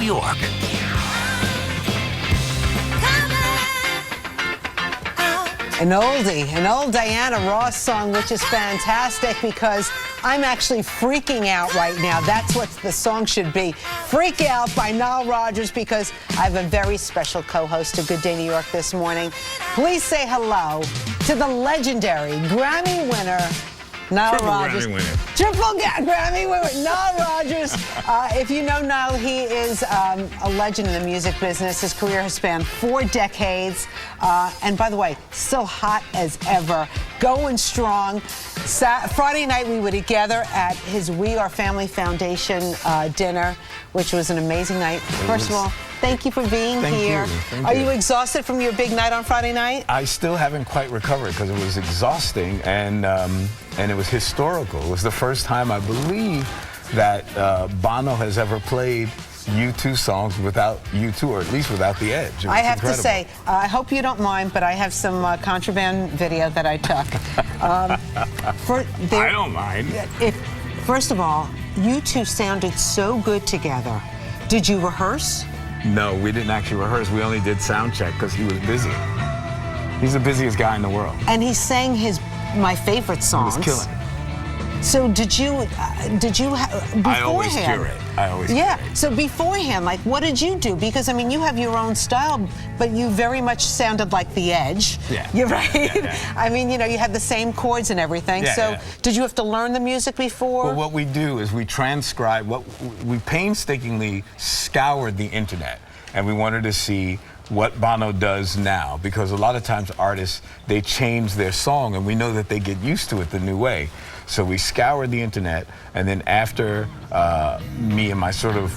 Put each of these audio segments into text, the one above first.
York. An oldie, an old Diana Ross song, which is fantastic because I'm actually freaking out right now. That's what the song should be. Freak Out by Nile Rodgers, because I have a very special co-host of Good Day New York this morning. Please say hello to the legendary Grammy winner, Nile Rodgers. Grammy winner, Nile Rodgers. If you know Nile, he is a legend in the music business. His career has spanned 4 decades. And by the way, still hot as ever, going strong. Friday night, we were together at his We Are Family Foundation dinner, which was an amazing night. First of all, thank you for being here. Are you exhausted from your big night on Friday night? I still haven't quite recovered because it was exhausting and it was historical. It was the first time, I believe, that Bono has ever played U2 songs without U2, or at least without the Edge. I have to say, I hope you don't mind, but I have some contraband video that I took. I don't mind. First of all, you two sounded so good together. Did you rehearse? No, we didn't actually rehearse. We only did sound check because he was busy. He's the busiest guy in the world. And he sang my favorite songs. He was killing it. So did you beforehand? I always curate. So beforehand, like, what did you do? Because, I mean, you have your own style, but you very much sounded like the Edge. Yeah. You're right. Yeah. I mean, you know, you had the same chords and everything. Did you have to learn the music before? Well, what we do is we transcribe, we painstakingly scoured the internet, and we wanted to see what Bono does now, because a lot of times artists, they change their song, and we know that they get used to it the new way. So we scoured the internet, and then after me and my sort of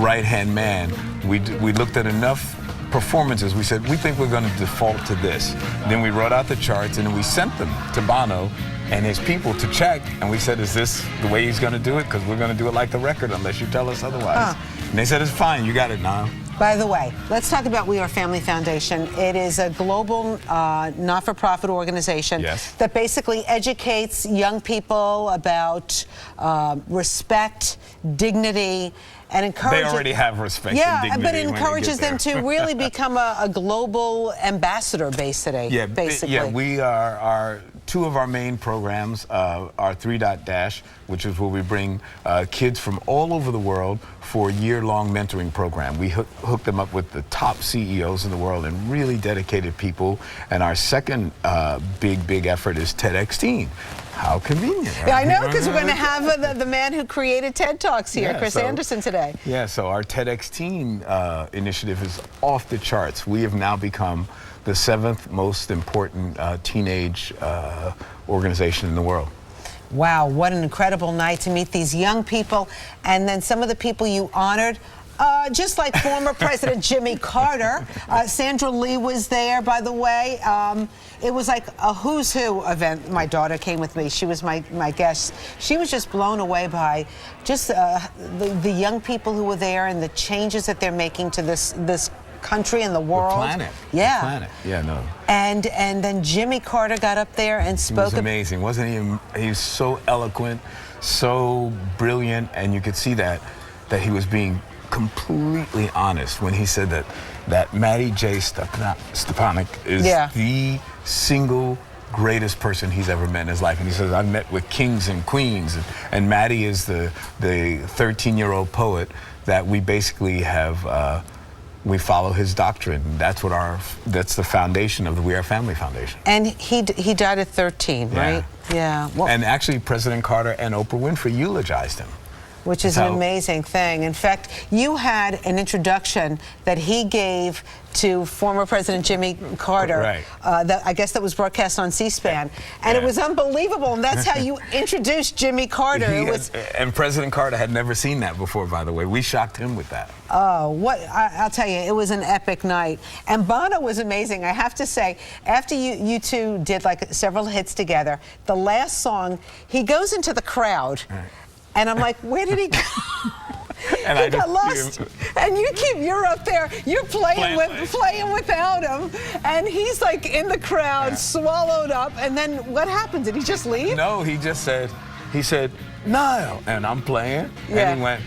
right-hand man, we looked at enough performances. We said, we think we're going to default to this. Then we wrote out the charts, and then we sent them to Bono and his people to check, and we said, is this the way he's going to do it? Because we're going to do it like the record unless you tell us otherwise. And they said, it's fine, you got it, Nile. By the way, let's talk about We Are Family Foundation. It is a global not-for-profit organization that basically educates young people about respect, dignity, and encourages... They already have respect and dignity. But it encourages them to really become a global ambassador, basically. Yeah, we are two of our main programs are 3 Dash, which is where we bring kids from all over the world for a year-long mentoring program. We hook them up with the top CEOs in the world and really dedicated people. And our second big effort is TEDx Teen. How convenient. Right? Yeah, I know, because we're going to have the man who created TED Talks here, Chris Anderson, today. Yeah, so our TEDx Teen initiative is off the charts. We have now become the 7th most important teenage organization in the world. Wow, what an incredible night to meet these young people, and then some of the people you honored. Just like former President Jimmy Carter. Sandra Lee was there, by the way. It was like a who's who event. My daughter came with me. She was my guest. She was just blown away by just the young people who were there and the changes that they're making to this country and the world. The planet. Yeah. The planet. Yeah, no. And then Jimmy Carter got up there and spoke. He was amazing, wasn't he? He was so eloquent, so brilliant, and you could see that he was being completely honest when he said that Maddie J. Stepanek is the single greatest person he's ever met in his life. And he says, I've met with kings and queens, and Maddie is the 13-year-old poet that we basically have we follow his doctrine. That's the foundation of the We Are Family Foundation. And he died at 13, right? Yeah. Well, and actually President Carter and Oprah Winfrey eulogized him. Which is an amazing thing. In fact, you had an introduction that he gave to former President Jimmy Carter. Right. I guess that was broadcast on C-SPAN. And it was unbelievable. And that's how you introduced Jimmy Carter. And President Carter had never seen that before, by the way. We shocked him with that. Oh, I'll tell you, it was an epic night. And Bono was amazing. I have to say, after you two did like several hits together, the last song, he goes into the crowd. Right. And I'm like, where did he go? And he got lost. And you're up there, you're playing without him. And he's like in the crowd, swallowed up. And then what happened? Did he just leave? No, he said, Nile. And I'm playing. And he went,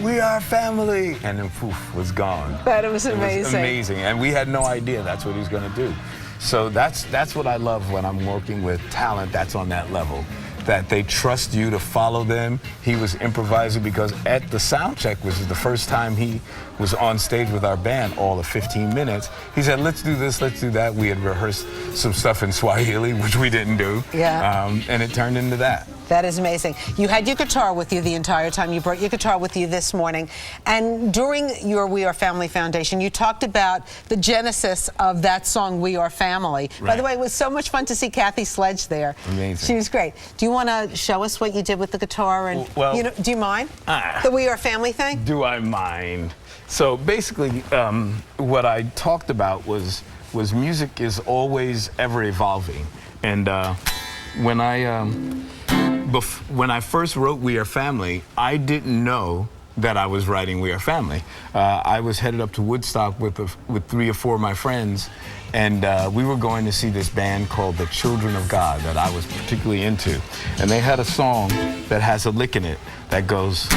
"We are family," and then poof, was gone. That was amazing. It was amazing, and we had no idea that's what he was going to do. So that's what I love when I'm working with talent that's on that level, that they trust you to follow them. He was improvising because at the sound check, which is the first time he was on stage with our band, all of 15 minutes, he said, "Let's do this, let's do that." We had rehearsed some stuff in Swahili, which we didn't do. Yeah. And it turned into that. That is amazing. You had your guitar with you the entire time. You brought your guitar with you this morning. And during your We Are Family Foundation, you talked about the genesis of that song, We Are Family. Right. By the way, it was so much fun to see Kathy Sledge there. Amazing. She was great. Do you want to show us what you did with the guitar? And Well, you know, do you mind? The We Are Family thing? Do I mind? So basically, what I talked about was music is always ever evolving. And when I first wrote We Are Family, I didn't know that I was writing We Are Family. I was headed up to Woodstock with 3 or 4 of my friends, and we were going to see this band called the Children of God that I was particularly into. And they had a song that has a lick in it that goes...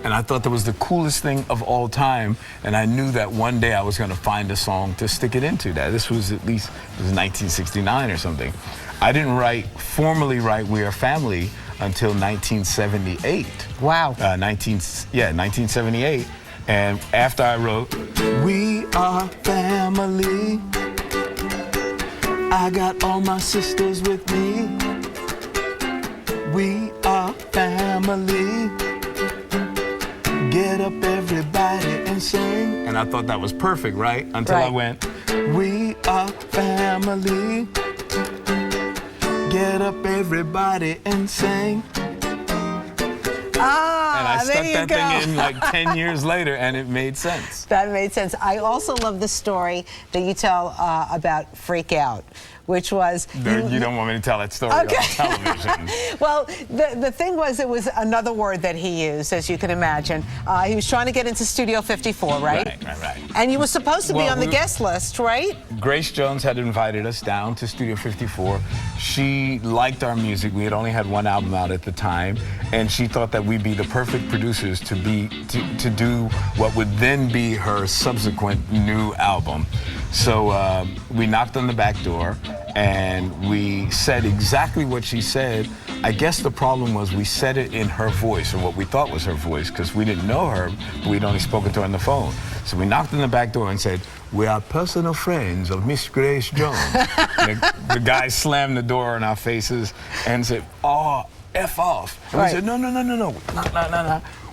And I thought that was the coolest thing of all time, and I knew that one day I was going to find a song to stick it into. That this was it was 1969 or something. I didn't formally write We Are Family until 1978. Wow. 1978. And after I wrote We Are Family, I got all my sisters with me. We are family. Get up, everybody, and sing. And I thought that was perfect, right? Until I went, we are family. Get up, everybody, and sing. And I stuck that thing in like 10 years later, and it made sense. That made sense. I also love the story that you tell about Freak Out, which was... You don't want me to tell that story on television. Well, the thing was, it was another word that he used, as you can imagine. He was trying to get into Studio 54, right? Right. And you were supposed to be on the guest list, right? Grace Jones had invited us down to Studio 54. She liked our music. We had only had 1 album out at the time, and she thought that we'd be the perfect producers to do what would then be her subsequent new album. So we knocked on the back door, and we said exactly what she said. I guess the problem was we said it in her voice, or what we thought was her voice, because we didn't know her, but we'd only spoken to her on the phone. So we knocked on the back door and said, "We are personal friends of Miss Grace Jones." the guy slammed the door in our faces and said, "Oh, F off." And we said, no.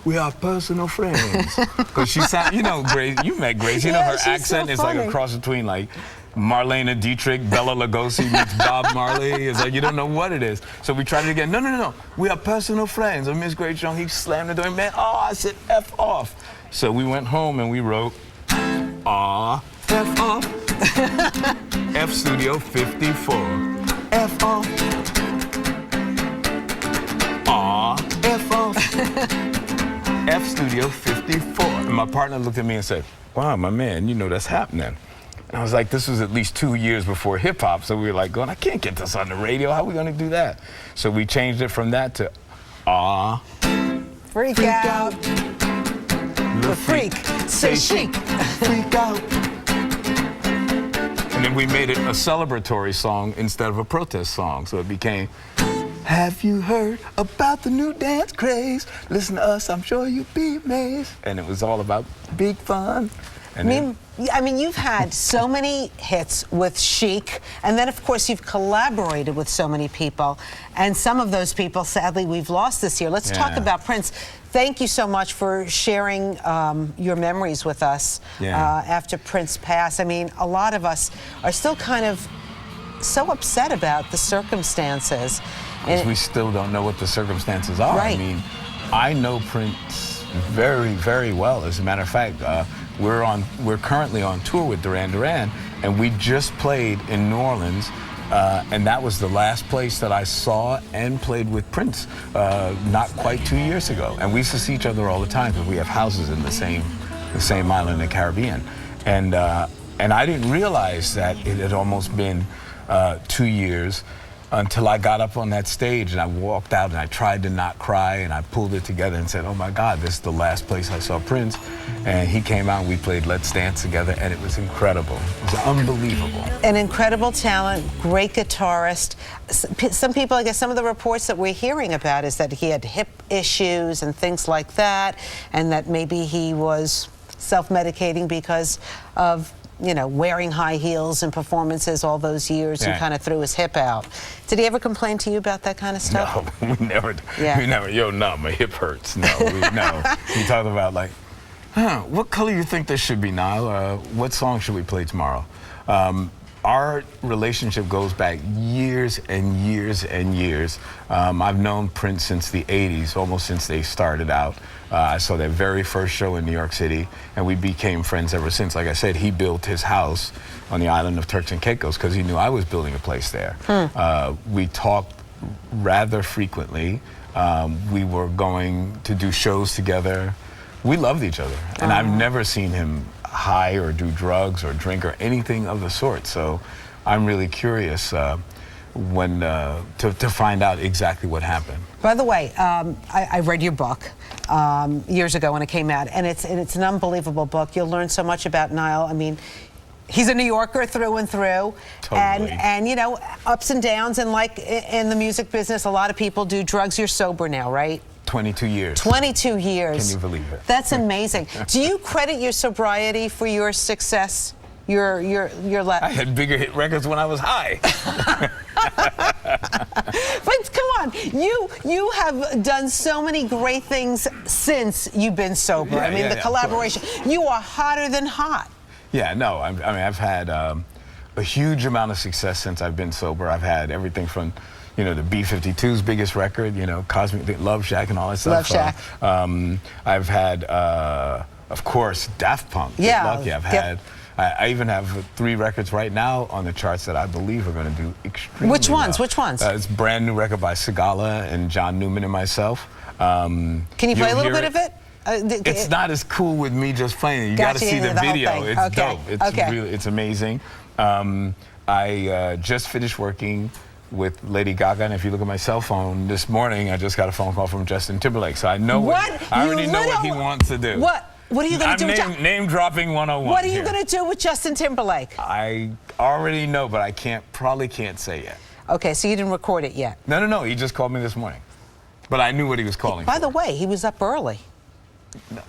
We are personal friends. Because she sound, you know, Grace, you met Grace, you know her accent is like a cross between like Marlena Dietrich, Bela Lugosi meets Bob Marley. It's like you don't know what it is. So we tried it again. No. We are personal friends of Miss Grace Jones. He slammed the door and man, I said F off. So we went home and we wrote, F off. F Studio 54. F off. F off. F Studio 54. And my partner looked at me and said, "Wow, my man, you know that's happening." And I was like, this was at least 2 years before hip hop, so we were like going, I can't get this on the radio. How are we going to do that? So we changed it from that to Freak out. The freak. Say chic. Freak out. And then we made it a celebratory song instead of a protest song. So it became, have you heard about the new dance craze? Listen to us, I'm sure you'll be amazed. And it was all about big fun. And I mean, you've had so many hits with Chic, and then, of course, you've collaborated with so many people. And some of those people, sadly, we've lost this year. Let's talk about Prince. Thank you so much for sharing your memories with us after Prince passed. I mean, a lot of us are still kind of so upset about the circumstances. Because we still don't know what the circumstances are. Right. I mean, I know Prince very, very well. As a matter of fact, we're currently on tour with Duran Duran, and we just played in New Orleans, and that was the last place that I saw and played with Prince not quite 2 years ago. And we used to see each other all the time because we have houses in the same island in the Caribbean. And I didn't realize that it had almost been 2 years. until I got up on that stage and I walked out and I tried to not cry and I pulled it together and said, oh my God, this is the last place I saw Prince. And he came out and we played Let's Dance together and it was incredible. It was unbelievable. An incredible talent, great guitarist. Some people, I guess some of the reports that we're hearing about is that he had hip issues and things like that, and that maybe he was self-medicating because of, you know, wearing high heels and performances all those years and kind of threw his hip out. Did he ever complain to you about that kind of stuff? No, we never. Yeah. We never. Yo, no, my hip hurts. No, no. He talked about like, what color you think this should be, Nile? What song should we play tomorrow? Our relationship goes back years and years and years. I've known Prince since the 80s, almost since they started out. I saw their very first show in New York City, and we became friends ever since. Like I said, he built his house on the island of Turks and Caicos because he knew I was building a place there. We talked rather frequently. We were going to do shows together. We loved each other, and I've never seen him high or do drugs or drink or anything of the sort. So I'm really curious when to find out exactly what happened. By the way, I read your book years ago when it came out, and it's an unbelievable book. You'll learn so much about Nile. I mean, he's a New Yorker through and through. Totally. And you know, ups and downs, and like in the music business, a lot of people do drugs. You're sober now, right? 22 years. 22 years. Can you believe it? That's amazing. Do you credit your sobriety for your success? I had bigger hit records when I was high. But come on, you have done so many great things since you've been sober. Yeah, I mean, the collaboration. You are hotter than hot. Yeah, no, I mean, I've had a huge amount of success since I've been sober. I've had everything from, you know, the B-52's biggest record, you know, Cosmic Love Shack and all that stuff. Love Shack. I've had, of course, Daft Punk. Yeah. Lucky. I've had. I even have 3 records right now on the charts that I believe are going to do extremely Which ones? well. Which ones? It's a brand new record by Sigala and John Newman and myself. Can you play a little bit of it? It's not as cool with me just playing it. You got to see the video. It's dope. It's really, it's amazing. I just finished working with Lady Gaga, and if you look at my cell phone this morning, I just got a phone call from Justin Timberlake. So I know I already know what he wants to do. What are you going to do? Name dropping 101. What are you going to do with Justin Timberlake? I already know, but I probably can't say yet. Okay, so you didn't record it yet? No. He just called me this morning, but I knew what he was calling. By the way, he was up early.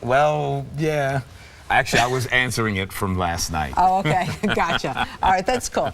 Well, yeah. Actually, I was answering it from last night. Oh, okay. Gotcha. All right, that's cool.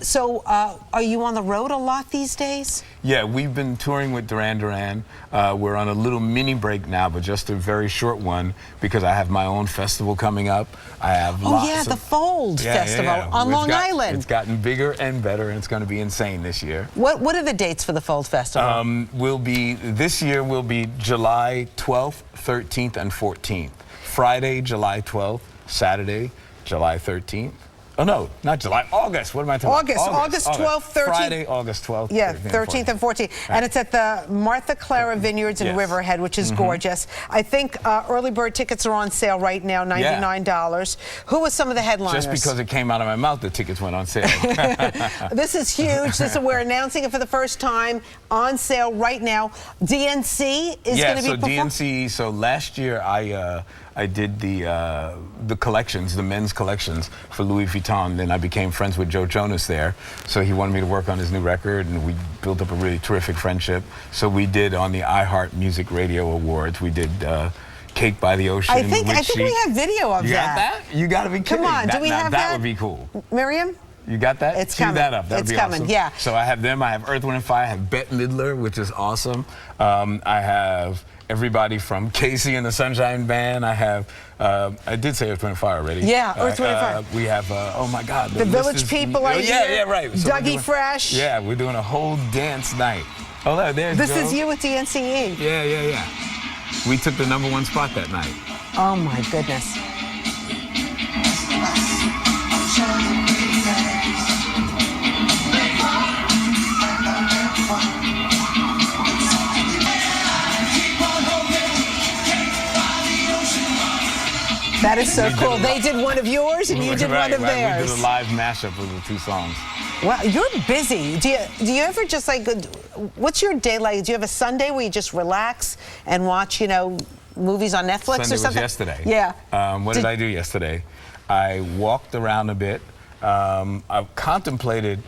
So are you on the road a lot these days? Yeah, we've been touring with Duran Duran. We're on a little mini break now, but just a very short one because I have my own festival coming up. I have the Fold Festival on Long Island. It's gotten bigger and better, and it's going to be insane this year. What are the dates for the Fold Festival? This year will be July 12th, 13th, and 14th. Friday, July 12th, Saturday, July 13th. Oh, no, not July, August. What am I talking about? August 12th, 13th. Friday, August 12th. Yeah, 13th and 14th. And it's at the Martha Clara Vineyards in Riverhead, which is gorgeous. I think early bird tickets are on sale right now, $99. Who was some of the headliners? Just because it came out of my mouth, the tickets went on sale. This is huge. We're announcing it for the first time, on sale right now. DNC is going to be performing. DNC, so last year I did the collections, the men's collections for Louis Vuitton. Then I became friends with Joe Jonas there. So he wanted me to work on his new record, and we built up a really terrific friendship. So we did on the iHeart Music Radio Awards, we did Cake by the Ocean. I think we have video of that. You got that? You got to be kidding. Come on, do we have that? That would be cool. Miriam? You got that? It's coming. Cue that up. That'd be awesome. Yeah. So I have them. I have Earth, Wind & Fire. I have Bette Midler, which is awesome. I have everybody from Casey and the Sunshine Band. I have, I did say Earth, Wind & Fire already. Yeah, Earth, Wind & Fire. We have, oh my God. The Village People are here. Yeah, right. So Dougie Fresh. Yeah, we're doing a whole dance night. Oh, there's This Joe. is you with DNCE. Yeah. We took the #1 spot that night. Oh my goodness. That is so cool. They did one of yours and you did one of theirs. We did a live mashup of the two songs. Well, you're busy. Do you ever just like, what's your day like? Do you have a Sunday where you just relax and watch, you know, movies on Netflix Sunday or something? was yesterday. Yeah. What did I do yesterday? I walked around a bit. I contemplated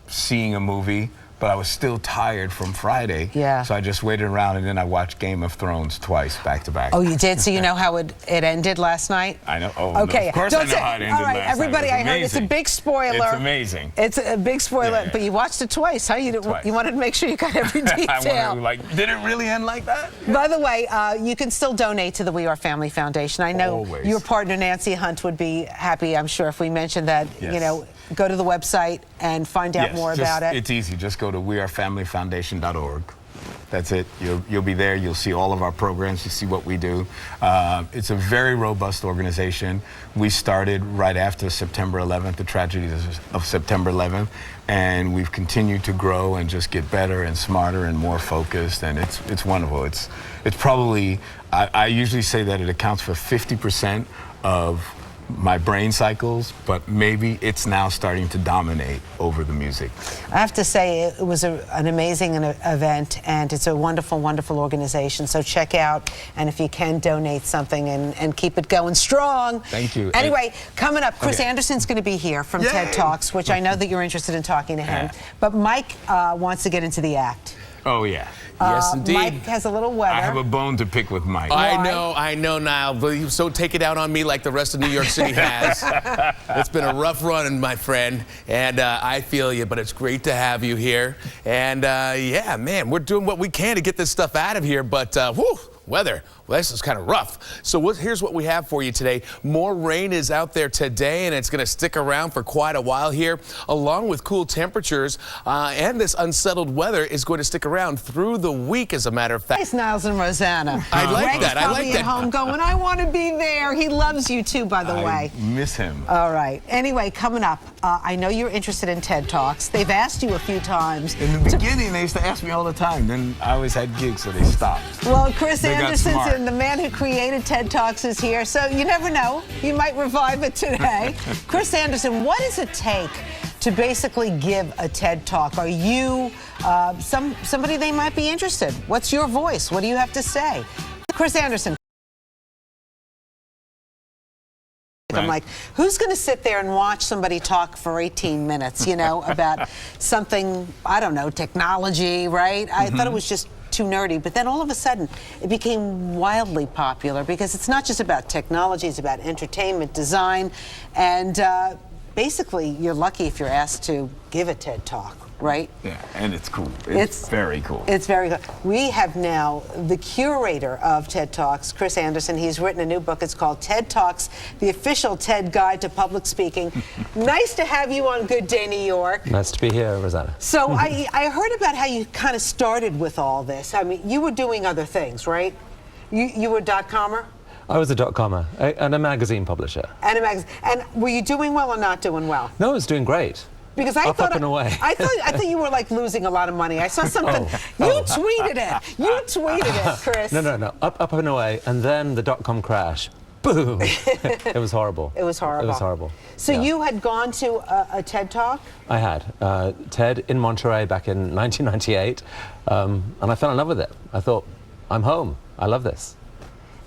seeing a movie, but I was still tired from Friday. Yeah. So I just waited around, and then I watched Game of Thrones twice, back to back. Oh, you did? So you know how it ended last night? I know. Oh, okay. No, of course I know how it ended all right, last everybody, night. I heard it's a big spoiler. It's amazing. It's a big spoiler, Yeah. but you watched it twice, huh? Twice. You wanted to make sure you got every detail. I wanted, like, did it really end like that? By the way, you can still donate to the We Are Family Foundation. I know Always. your partner, Nancy Hunt, would be happy, I'm sure, if we mentioned that, Yes. you know, go to the website and find out more about it. It's easy. Just go to wearefamilyfoundation.org. That's it. You'll be there. You'll see all of our programs. You see what we do. It's a very robust organization. We started right after September 11th, the tragedy of September 11th, and we've continued to grow and just get better and smarter and more focused. And it's wonderful. It's probably, I usually say that it accounts for 50% of my brain cycles, but maybe it's now starting to dominate over the music. I have to say it was an amazing event, and it's a wonderful, wonderful organization. So check out, and if you can, donate something and keep it going strong. Thank you. Anyway, coming up, Chris Okay. Anderson's going to be here from Yay. TED Talks, which I know that you're interested in talking to him. Yeah. But Mike wants to get into the act. Oh, yeah. Yes, indeed. Mike has a little weather. I have a bone to pick with Mike. I know, Nile, but you so take it out on me like the rest of New York City has. It's been a rough run, my friend, and I feel you, but it's great to have you here. And yeah, man, we're doing what we can to get this stuff out of here, but whew, weather. Well, this is kind of rough. So here's what we have for you today. More rain is out there today, and it's going to stick around for quite a while here, along with cool temperatures. And this unsettled weather is going to stick around through the week, as a matter of fact. Nice, Niles and Rosanna. I like Greg's that. I like probably that. at home going, I want to be there. He loves you too, by the way. I miss him. All right. Anyway, coming up, I know you're interested in TED Talks. They've asked you a few times. In the beginning, they used to ask me all the time. Then I always had gigs, so they stopped. Well, Chris They got Anderson's smart. and the man who created TED Talks is here, so you never know. You might revive it today. Chris Anderson, what does it take to basically give a TED Talk? Are you somebody they might be interested? What's your voice? What do you have to say? Chris Anderson. I'm like, who's going to sit there and watch somebody talk for 18 minutes, you know, about something, I don't know, technology, right? I thought it was just too nerdy, but then all of a sudden it became wildly popular because it's not just about technology, it's about entertainment, design, and basically you're lucky if you're asked to give a TED Talk, right? Yeah, and it's cool. It's very cool. It's very good. We have now the curator of TED Talks, Chris Anderson. He's written a new book. It's called TED Talks, the official TED Guide to Public Speaking. Nice to have you on Good Day New York. Nice to be here, Rosanna. So I heard about how you kind of started with all this. I mean, you were doing other things, right? You were a .comer? I was a .comer and a magazine publisher. And a magazine. And were you doing well or not doing well? No, I was doing great. Because I thought up and away. I thought you were like losing a lot of money. I saw something. You tweeted it. You tweeted it, Chris. No. Up and away, and then the .com crash. Boom. It was horrible. It was horrible. It was horrible. So yeah. you had gone to a TED Talk? I had. TED in Monterey back in 1998, and I fell in love with it. I thought, I'm home. I love this.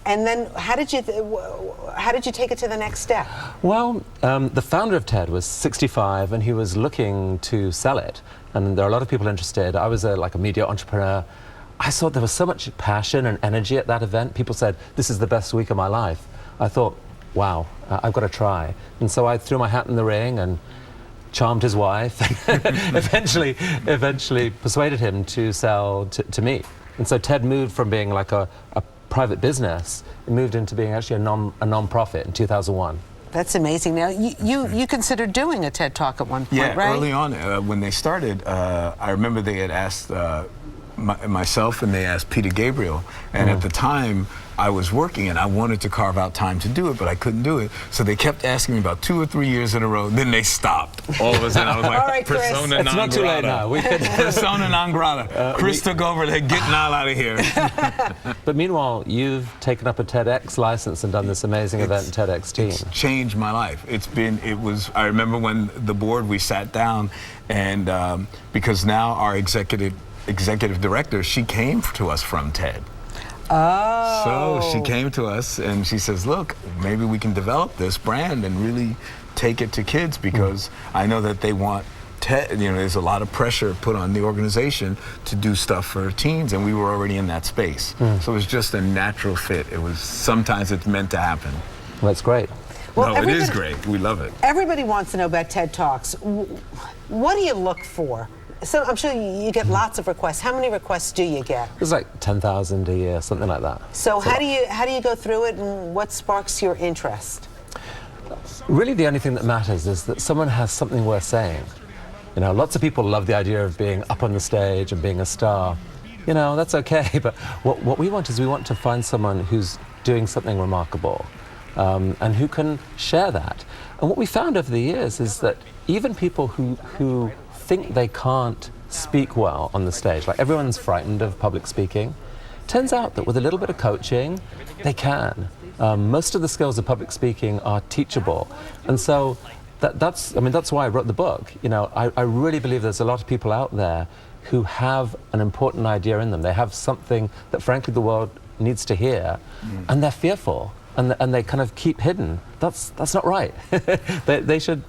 And then how did you take it to the next step? Well, the founder of TED was 65 and he was looking to sell it. And there are a lot of people interested. I was like a media entrepreneur. I saw there was so much passion and energy at that event. People said, this is the best week of my life. I thought, wow, I've got to try. And so I threw my hat in the ring and charmed his wife and eventually persuaded him to sell to me. And so TED moved from being like a private business, it moved into being actually a non-profit in 2001. That's amazing. Now, you considered doing a TED Talk at one point, Yeah, right? early on, when they started, I remember they had asked myself and they asked Peter Gabriel. And at the time, I was working and I wanted to carve out time to do it, but I couldn't do it. So they kept asking me about 2 or 3 years in a row. Then they stopped. All of a sudden, I was like, All right, Chris. persona It's non not too late grata. now. We could. Persona non grata. Chris took over. They get Nile out of here. But meanwhile, you've taken up a TEDx license and done this amazing event, TEDx Teen. It's changed my life. I remember when the board, we sat down and because now our executive director, she came to us from TED. Oh. So she came to us and she says, look, maybe we can develop this brand and really take it to kids because I know that they want TED, there's a lot of pressure put on the organization to do stuff for teens, and we were already in that space. So it was just a natural fit. Sometimes it's meant to happen. Well, that's great. Well, No, it is great. We love it. Everybody wants to know about TED Talks. What do you look for? So I'm sure you get lots of requests. How many requests do you get? It's like 10,000 a year, something like that. So how do you go through it, and what sparks your interest? Really, the only thing that matters is that someone has something worth saying. Lots of people love the idea of being up on the stage and being a star. That's okay, but what we want is we want to find someone who's doing something remarkable and who can share that. And what we found over the years is that even people who think they can't speak well on the stage, like everyone's frightened of public speaking, turns out that with a little bit of coaching, they can. Most of the skills of public speaking are teachable. And so that's why I wrote the book. I really believe there's a lot of people out there who have an important idea in them. They have something that, frankly, the world needs to hear, and they're fearful, and they kind of keep hidden. That's not right. They should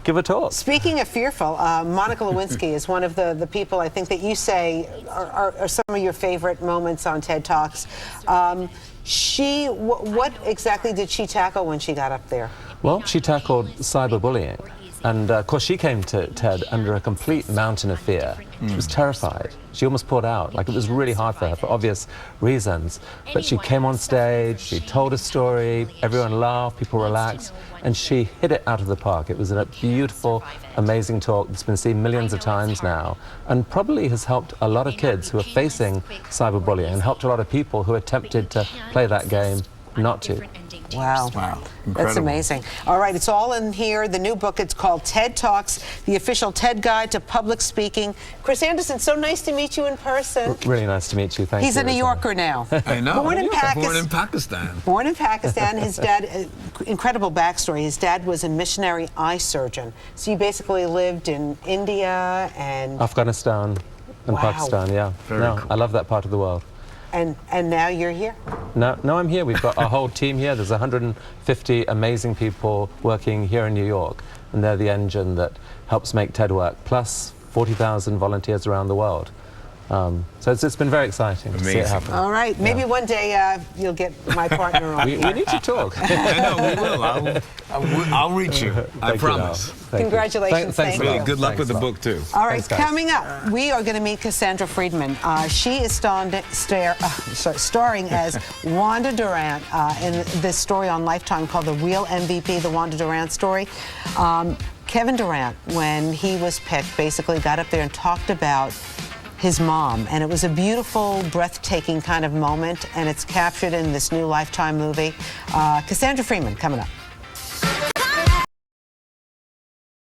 give a talk. Speaking of fearful, Monica Lewinsky is one of the people I think that you say are some of your favorite moments on TED Talks. What exactly did she tackle when she got up there? Well, she tackled cyberbullying. And of course, she came to TED under a complete mountain of fear. She was terrified. She almost poured out. It was really hard for her for obvious reasons. But she came on stage, she told a story, everyone laughed, people relaxed, and she hit it out of the park. It was a beautiful, amazing talk that's been seen millions of times now, and probably has helped a lot of kids who are facing cyberbullying, and helped a lot of people who are tempted to play that game not to. Wow. Incredible. That's amazing. All right, it's all in here. The new book, it's called TED Talks, the official TED Guide to Public Speaking. Chris Anderson, so nice to meet you in person. Really nice to meet you. Thank you. He's a New Yorker now. I know. Born in Pakistan. Born in Pakistan. His dad, incredible backstory. His dad was a missionary eye surgeon. So you basically lived in India and Afghanistan and Pakistan, yeah. Very cool. I love that part of the world. And now you're here? No, I'm here. We've got a whole team here. There's 150 amazing people working here in New York, and they're the engine that helps make TED work, plus 40,000 volunteers around the world. So it's been very exciting to see it happen. All right, maybe one day you'll get my partner on. We need to talk. I know, we will. I'll reach you. I promise. Congratulations. Thanks a Really, lot. good luck with the Thanks a lot. book, too. All right, Thanks, guys. coming up, we are going to meet Cassandra Friedman. She is starring as Wanda Durant in this story on Lifetime called The Real MVP, the Wanda Durant story. Kevin Durant, when he was picked, basically got up there and talked about his mom, and it was a beautiful, breathtaking kind of moment, and it's captured in this new Lifetime movie. Cassandra Friedman coming up.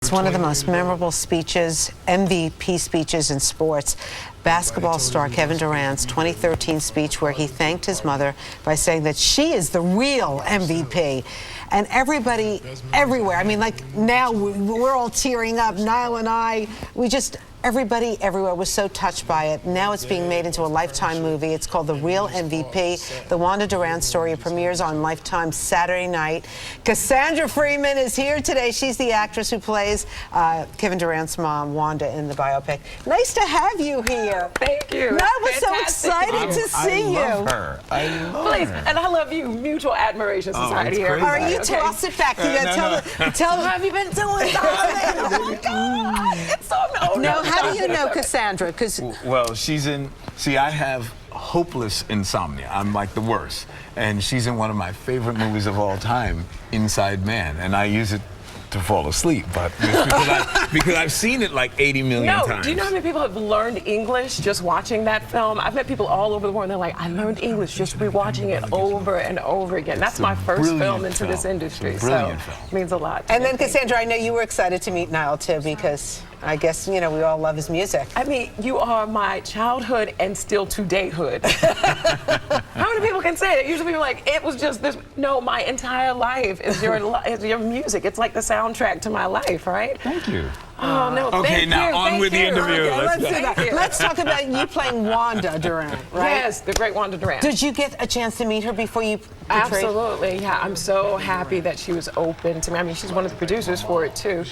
It's one of the most memorable speeches, MVP speeches in sports. Basketball star Kevin Durant's 2013 speech where he thanked his mother by saying that she is the real MVP. And everybody, everywhere, now we're all tearing up, Nile and I, everybody everywhere was so touched by it. Now it's being made into a Lifetime movie. It's called The Real MVP. The Wanda Durant story premieres on Lifetime Saturday night. Cassandra Friedman is here today. She's the actress who plays Kevin Durant's mom, Wanda, in the biopic. Nice to have you here. Thank you. I was so excited to see you. I love her. Please, and I love you. Mutual admiration society here. crazy. All right, I'll sit back. Tell What have you been doing, darling? Oh my God. It's so Now, how do you know Cassandra? Because Well, I have hopeless insomnia. I'm like the worst. And she's in one of my favorite movies of all time, Inside Man. And I use it to fall asleep, but because I've seen it like 80 million times. Do you know how many people have learned English just watching that film? I've met people all over the world, and they're like, I learned English just rewatching it over and over again. That's my first film into this industry, so it means a lot. And then, Cassandra, I know you were excited to meet Nile, too, because I guess, you know, we all love his music. I mean, you are my childhood and still to-datehood. How many people can say that? Usually people are like, it was just this. No, my entire life is your music. It's like the soundtrack to my life, right? Thank you. Oh, no, okay, thank now you, on with the interview. Okay, let's do go. that. Let's talk about you playing Wanda Durant, right? Yes, the great Wanda Durant. Did you get a chance to meet her before you portrayed? Absolutely, yeah. I'm so happy that she was open to me. I mean, she's one of the producers for it, too.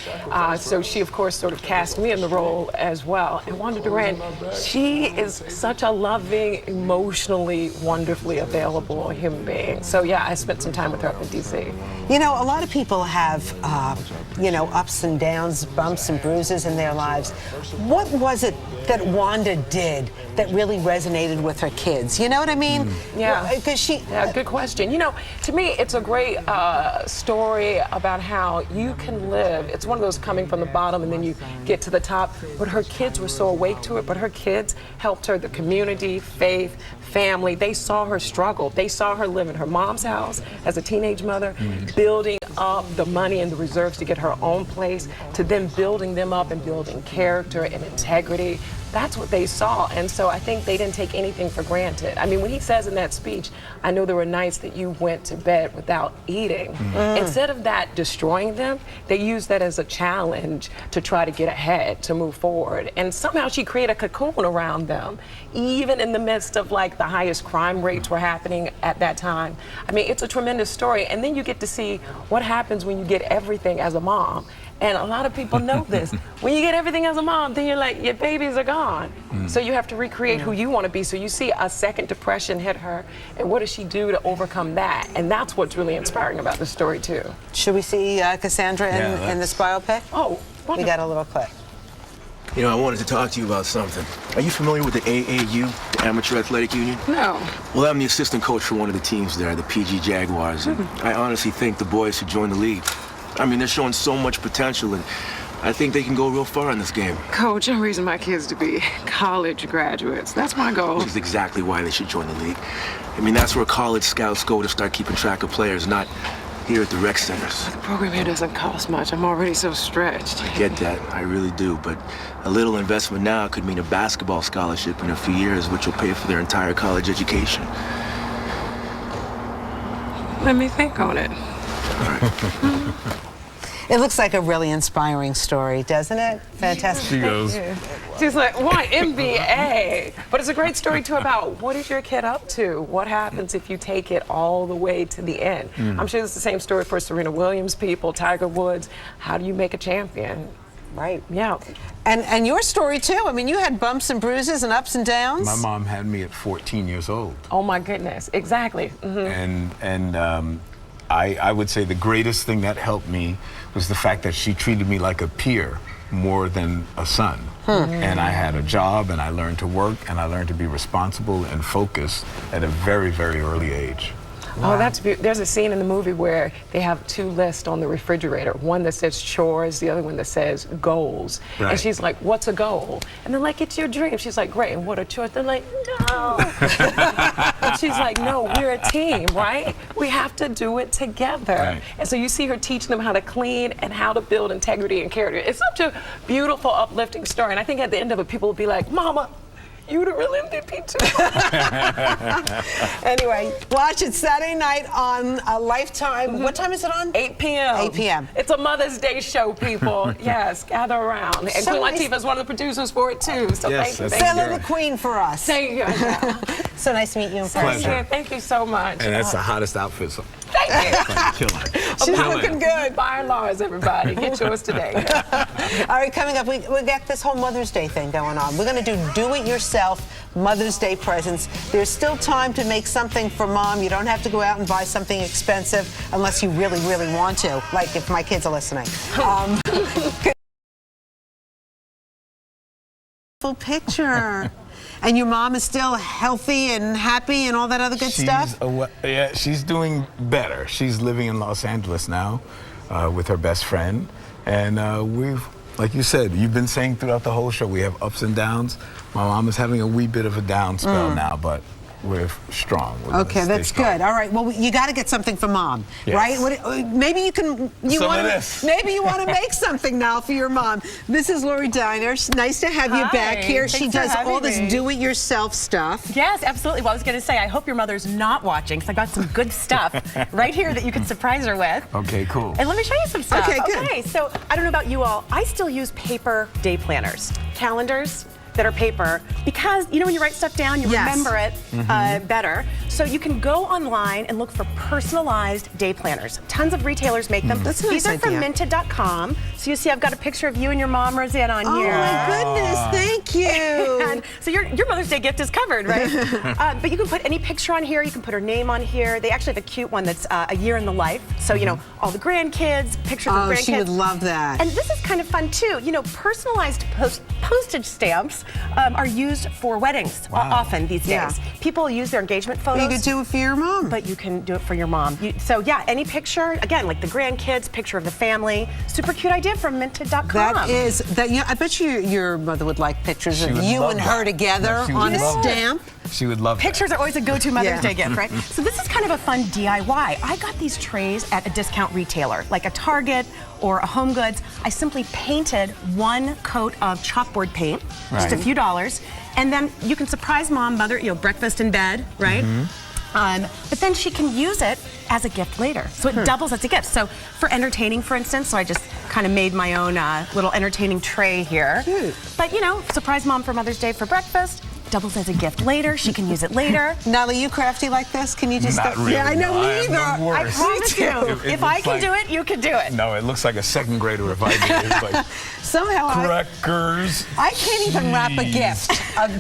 So she, of course, sort of cast me in the role as well. And Wanda Durant, she is such a loving, emotionally, wonderfully available human being. So, yeah, I spent some time with her up in D.C. You know, a lot of people have, you know, ups and downs, bumps and bruises in their lives. What was it that Wanda did that really resonated with her kids? You know what I mean? Yeah. Because she... Yeah, good question. You know, to me, it's a great story about how you can live. It's one of those coming from the bottom and then you get to the top. But her kids were so awake to it. But her kids helped her, the community, faith, family. They saw her struggle. They saw her live in her mom's house as a teenage mother, building up the money and the reserves to get her own place, to then building them up and building character and integrity. That's what they saw, and so I think they didn't take anything for granted. I mean, when he says in that speech, I know there were nights that you went to bed without eating. Instead of that destroying them, they used that as a challenge to try to get ahead, to move forward. And somehow she created a cocoon around them, even in the midst of like the highest crime rates were happening at that time. I mean, it's a tremendous story, and then you get to see what happens when you get everything as a mom. And a lot of people know this. When you get everything as a mom, then you're like, your babies are gone. So you have to recreate who you want to be. So you see a second depression hit her, and what does she do to overcome that? And that's what's really inspiring about the story, too. Should we see Cassandra in this biopic? Oh, we got a little clip. You know, I wanted to talk to you about something. Are you familiar with the AAU, the Amateur Athletic Union? No. Well, I'm the assistant coach for one of the teams there, the PG Jaguars. And I honestly think the boys should join the league. I mean, they're showing so much potential, and I think they can go real far in this game. Coach, I'm raising my kids to be college graduates. That's my goal. Which is exactly why they should join the league. I mean, that's where college scouts go to start keeping track of players, not here at the rec centers. The program here doesn't cost much. I'm already so stretched. I get that, I really do, but a little investment now could mean a basketball scholarship in a few years, which will pay for their entire college education. Let me think on it. All right. It looks like a really inspiring story, doesn't it? Fantastic. She goes. She's like, what, MBA? But it's a great story, too, about what is your kid up to? What happens if you take it all the way to the end? I'm sure it's the same story for Serena Williams people, Tiger Woods. How do you make a champion? Right. Yeah. And your story, too. I mean, you had bumps and bruises and ups and downs. My mom had me at 14 years old. Oh, my goodness. Exactly. I would say the greatest thing that helped me was the fact that she treated me like a peer more than a son. And I had a job, and I learned to work, and I learned to be responsible and focused at a very, very early age. Wow. Oh, that's beautiful. There's a scene in the movie where they have two lists on the refrigerator. One that says chores, the other one that says goals. Right. And she's like, what's a goal? And they're like, it's your dream. She's like, great, and what are chores? They're like, no. And she's like, no, we're a team, right? We have to do it together. Right. And so you see her teaching them how to clean and how to build integrity and character. It's such a beautiful, uplifting story. And I think at the end of it, people will be like, Mama, you the real MVP too. Anyway, watch it Saturday night on Lifetime. What time is it on? 8 p.m. 8 p.m. It's a Mother's Day show, people. Yes, gather around. And So Queen nice. Latifah is one of the producers for it too. So Yes, thank you. that's Thank Fill in the queen for us. you. So nice to meet you in person. Pleasure. Thank you so much. And that's the hottest outfit. So Thank you. killing. She's looking good. Buy Lars, everybody. Get yours today. All right, coming up, we got this whole Mother's Day thing going on. We're going to do it yourself Mother's Day presents. There's still time to make something for mom. You don't have to go out and buy something expensive unless you really, really want to, like if my kids are listening. Full picture. And your mom is still healthy and happy and all that other good stuff? Yeah, she's doing better. She's living in Los Angeles now. with her best friend. And we've, like you said, you've been saying throughout the whole show, we have ups and downs. My mom is having a wee bit of a down spell now, but we're strong. Okay, that's good. All right. Well, you got to get something for mom, right? Maybe you can. Maybe you want to make something now for your mom. This is Lori Diner. Nice to have you back here. She does all this do-it-yourself stuff. Yes, absolutely. Well, I was going to say, I hope your mother's not watching, because I got some good stuff right here that you can surprise her with. Okay, cool. And let me show you some stuff. Okay, good. Okay, so I don't know about you all. I still use paper day planners, calendars that are paper, because you know when you write stuff down, you remember it better. So you can go online and look for personalized day planners. Tons of retailers make them. That's a nice These are from idea. Minted.com. So you see I've got a picture of you and your mom, Rosanna, on here. Oh my goodness, thank you. And so your Mother's Day gift is covered, right? But you can put any picture on here. You can put her name on here. They actually have a cute one that's a year in the life. So, you know, all the grandkids, pictures of grandkids. She would love that. And this is kind of fun, too. You know, personalized postage stamps are used for weddings often these days. People use their engagement photos. You could do it for your mom. But you can do it for your mom. So, yeah, any picture, again, like the grandkids, picture of the family. Super cute idea from Minted.com. That is, I bet your mother would like pictures of you and her together on a stamp. She would love Pictures are always a go-to Mother's Day gift, right? So this is kind of a fun DIY. I got these trays at a discount retailer, like a Target or a Home Goods. I simply painted one coat of chalkboard paint, just a few dollars, and then you can surprise mom, mother, you know, breakfast in bed, right? But then she can use it as a gift later. So it doubles as a gift. So for entertaining, for instance, so I just kind of made my own little entertaining tray here. But, you know, surprise mom for Mother's Day for breakfast. Doubles as a gift later. She can use it later. Nile, are you crafty like this? Can you just... Not really. Yeah, I know, me either. I promise you, if I can do it, you can do it. No, it looks like a second grader if I did it. It's like somehow crackers. I can't even wrap a gift.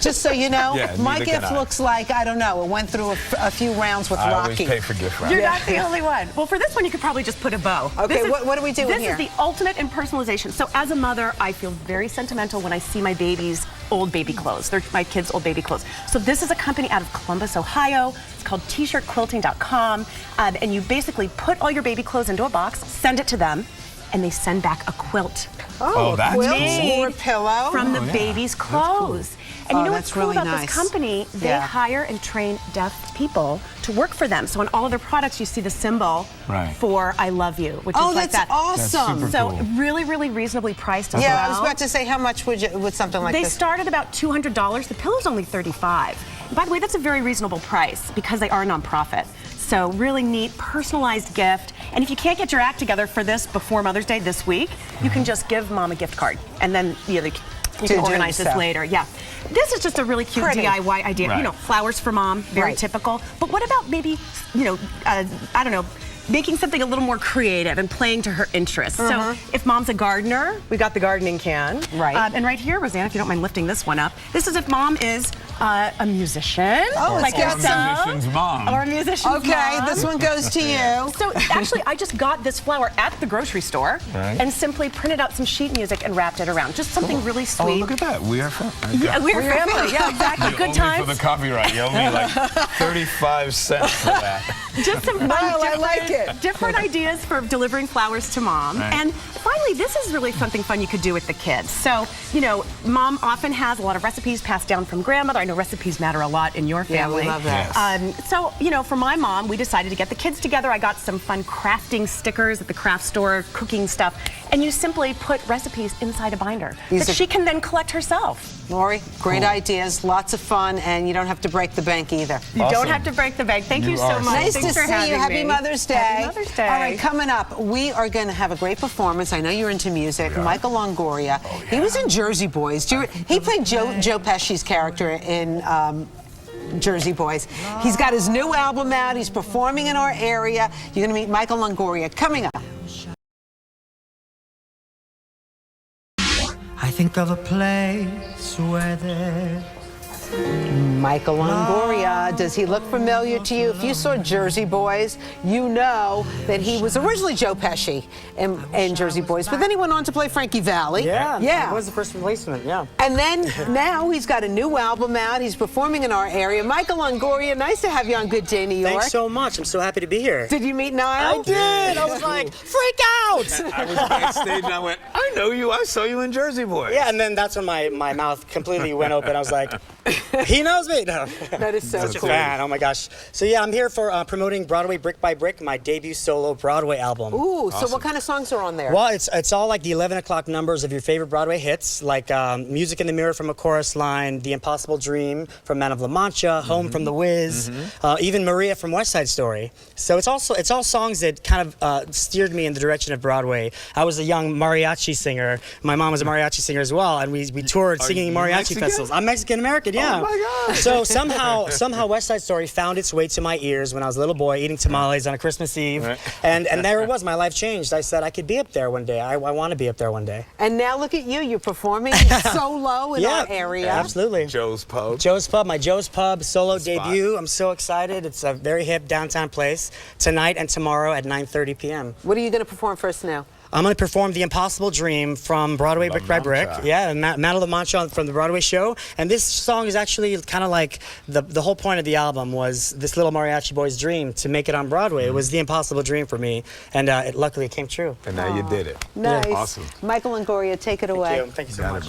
Just so you know, my gift looks like, I don't know, it went through a few rounds with I Rocky. always pay for gift wrapping. You're not the only one. Well, for this one, you could probably just put a bow. Okay, what are we doing here? This is the ultimate in personalization. So as a mother, I feel very sentimental when I see my baby's old baby clothes. They're my kids' old baby clothes. So this is a company out of Columbus, Ohio. It's called CHICtribute.com. And you basically put all your baby clothes into a box, send it to them, and they send back a quilt. Oh, that's quilt cool. or pillow? From the baby's clothes. And you know what's cool really about nice. this company? They hire and train deaf people to work for them. So on all of their products, you see the symbol for I love you, which is like that. Awesome. That's So super cool. really reasonably priced as well. Yeah, I was about to say, how much would something like They this? start at about $200. The pillow's only $35. And by the way, that's a very reasonable price because they are a nonprofit. So really neat, personalized gift. And if you can't get your act together for this before Mother's Day this week, you can just give mom a gift card. And then you can organize this later. Yeah. This is just a really cute DIY idea. You know, flowers for mom, very typical. But what about maybe, you know, I don't know, making something a little more creative and playing to her interests. So if mom's a gardener, we got the gardening can. And right here, Rosanna, if you don't mind lifting this one up, this is if mom is a musician. Oh, like it's yourself. Or a musician's mom. Or a musician's mom. Okay, this one goes to you. So actually, I just got this flower at the grocery store and simply printed out some sheet music and wrapped it around. Just something really sweet. Oh, look at that. We are family. Yeah, we're family. Yeah, exactly. Good times. For the copyright, you owe me like 35 cents for that. Just some fun, I like it. different ideas for delivering flowers to mom. And finally, this is really something fun you could do with the kids. So, you know, mom often has a lot of recipes passed down from grandmother. I know recipes matter a lot in your family. Yeah, we love that. So, you know, for my mom, we decided to get the kids together. I got some fun crafting stickers at the craft store, cooking stuff. And you simply put recipes inside a binder that she can then collect herself. Lori, great ideas, lots of fun, and you don't have to break the bank either. You don't have to break the bank. Thank you so much. Nice Thanks to for see having you. Happy me. Mother's Day. Happy Mother's Day. All right, coming up, we are going to have a great performance. I know you're into music. Michael Longoria. He was in Jersey Boys. He played Joe Pesci's character in Jersey Boys. He's got his new album out. He's performing in our area. You're going to meet Michael Longoria coming up. I think of a place where there's Michael Longoria. Does he look familiar to you? If you saw Jersey Boys, you know that he was originally Joe Pesci in Jersey Boys, but then he went on to play Frankie Valli. Yeah. He was the first replacement, yeah. And then now he's got a new album out. He's performing in our area. Michael Longoria, nice to have you on Good Day New York. Thanks so much. I'm so happy to be here. Did you meet Nile? I did. I was like, freak out. I was backstage and I went, I know you. I saw you in Jersey Boys. Yeah, and then that's when my mouth completely went open. I was like, he knows me. No. That is so Such cool. a fan. Oh my gosh. So yeah, I'm here for promoting Broadway Brick by Brick, my debut solo Broadway album. Ooh, so what kind of songs are on there? Well, it's all like the 11 o'clock numbers of your favorite Broadway hits, like Music in the Mirror from A Chorus Line, The Impossible Dream from Man of La Mancha, Home from The Wiz, even Maria from West Side Story. So it's all songs that kind of steered me in the direction of Broadway. I was a young mariachi singer. My mom was a mariachi singer as well, and we toured singing mariachi Mexican? festivals. I'm Mexican American, yeah. Oh my God. So somehow West Side Story found its way to my ears when I was a little boy eating tamales on a Christmas Eve, and there it was. My life changed. I said I could be up there one day. I want to be up there one day. And now look at you. You're performing solo in our area. Absolutely. Joe's Pub. Joe's Pub, my Joe's Pub solo debut. I'm so excited. It's a very hip downtown place. Tonight and tomorrow at 9:30 p.m. What are you going to perform first now? I'm going to perform The Impossible Dream from Broadway Brick by Brick. Yeah, Man of La Mancha from the Broadway show. And this song is actually kind of like the whole point of the album was this little mariachi boy's dream to make it on Broadway. It was the impossible dream for me, and luckily it came true. And now you did it. Nice. Awesome. Michael Longoria, take it away. Thank you so much.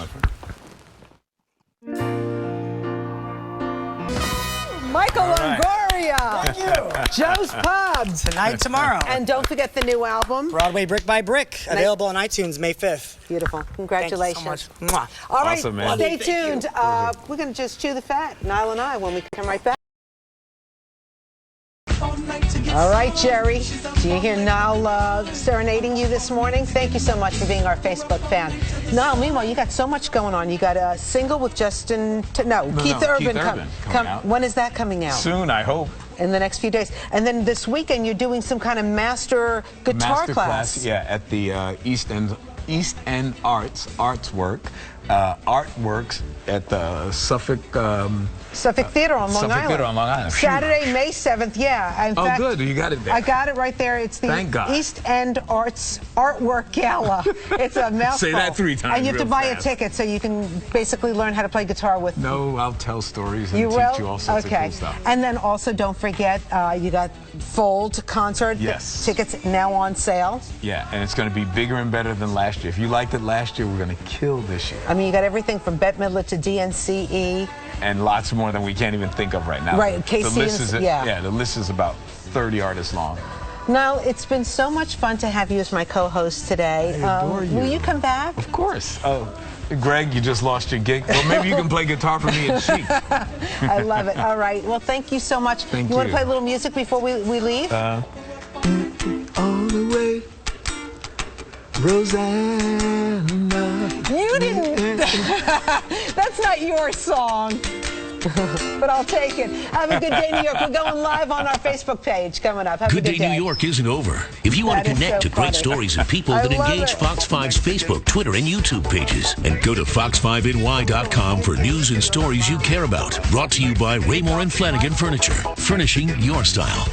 Michael Longoria. Thank you. Joe's Pub. Tonight, tomorrow. And don't forget the new album. Broadway Brick by Brick, available on iTunes May 5th. Beautiful. Congratulations. Thank you so much. Mwah. All right, Awesome, man. stay tuned. We're going to just chew the fat, Nile and I, when we come right back. All right, Jerry. Do you hear Nile serenading you this morning? Thank you so much for being our Facebook fan. Nile, meanwhile, you got so much going on. You got a single with Keith Urban coming out. When is that coming out? Soon, I hope. In the next few days. And then this weekend, you're doing some kind of master guitar class. Yeah, at the East End Artworks at the Suffolk Theater on Long Island. Theater on Long Island. Saturday, May 7th, yeah. In fact, good, you got it there. I got it right there. It's the Thank God. East End Artwork Gala. It's a mouthful. Say that 3 times And you have to real buy fast. a ticket so you can basically learn how to play guitar with. No, I'll tell stories and You teach will? you all sorts of Okay. cool stuff. And then also don't forget, you got Fold concert. Yes. Tickets now on sale. Yeah, and it's going to be bigger and better than last year. If you liked it last year, we're going to kill this year. I mean, you got everything from Bette Midler to DNCE. And lots more than we can't even think of right now. Right, The list is yeah. the list is about 30 artists long. Nile, it's been so much fun to have you as my co-host today. I adore you. Will you come back? Of course. Oh, Greg, you just lost your gig. Well, maybe you can play guitar for me at Chic. I love it. All right. Well, thank you so much. Thank you want to you. play a little music before we leave? All the way, Rosanna. You didn't. That's not your song. But I'll take it. Have a good day, New York. We're going live on our Facebook page coming up. Have a good day. Good Day New York isn't over. If you want to That is connect so to great funny. stories and people I that love engage it. Fox 5's Facebook, Twitter, and YouTube pages. And go to fox5ny.com for news and stories you care about. Brought to you by Raymore and Flanagan Furniture. Furnishing your style.